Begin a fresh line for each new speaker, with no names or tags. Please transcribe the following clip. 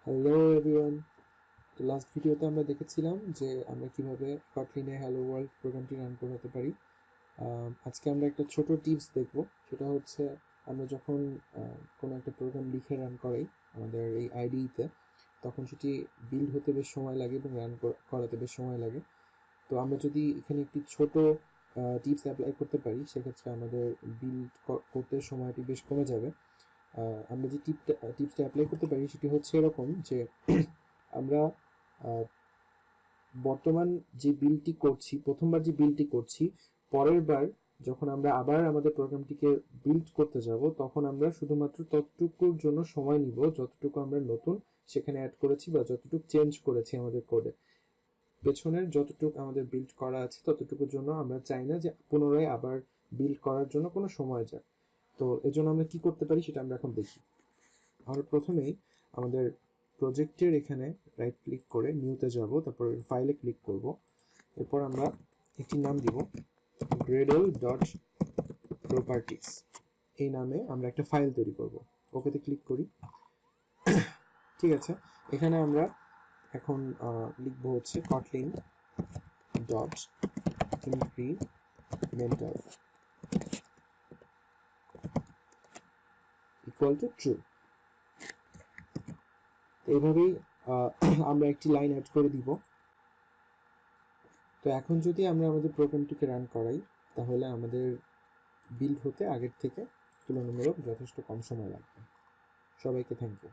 Hello everyone. তো last ভিডিওতে আমরা দেখেছিলাম যে আমরা কিভাবে কটলিনে হ্যালো ওয়ার্ল্ড প্রোগ্রামটি রান করাতে পারি। আজকে আমরা একটা ছোট টিপস দেখব। সেটা হচ্ছে আমরা যখন কোনো একটা প্রোগ্রাম লিখে রান করাই আমাদের এই আইডিতে, তখন সেটি বিল্ড হতে বেশ সময় লাগে এবং রান করাতে বেশ সময় লাগে। তো আমরা যদি এখানে একটি ছোট টিপস অ্যাপ্লাই করতে পারি, সেক্ষেত্রে আমাদের বিল্ড করতে সময়টি বেশ কমে যাবে। আমরা যে টিপসটা অ্যাপ্লাই করতে পারি সেটি হচ্ছে এরকম যে আমরা বর্তমান যে বিলটি করছি, প্রথমবার যে বিলটি করছি, পরের বার যখন আমরা আবার আমাদের প্রোগ্রামটিকে বিল্ড করতে যাব, তখন আমরা শুধুমাত্র ততটুকুর জন্য সময় নিব যতটুকু আমরা নতুন সেখানে অ্যাড করেছি বা যতটুকু চেঞ্জ করেছি আমাদের কোডে। পেছনের যতটুকু আমাদের বিল্ড করা আছে ততটুকুর জন্য আমরা চাই না যে পুনরায় আবার বিল্ড করার জন্য কোনো সময় যাক। তো এজন্য আমরা কি করতে পারি সেটা আমরা এখন দেখি। আমরা প্রথমেই আমাদের প্রজেক্টের এখানে রাইট ক্লিক করে নিউতে যাব, তারপর ফাইলে ক্লিক করব। এরপর আমরা একটি নাম দিব gradle ডট প্রপার্টিস। এই নামে আমরা একটা ফাইল তৈরি করব। ওকেতে ক্লিক করি। ঠিক আছে, এখানে আমরা এখন লিখবো হচ্ছে kotlin dot incremental equal to true. এইভাবেই আমরা একটি লাইন অ্যাড করে দিব। তো এখন যদি আমরা আমাদের প্রোগ্রামটিকে রান করাই, তাহলে আমাদের বিল্ড হতে আগের থেকে তুলনামূলক যথেষ্ট কম সময় লাগবে। সবাইকে থ্যাংক ইউ।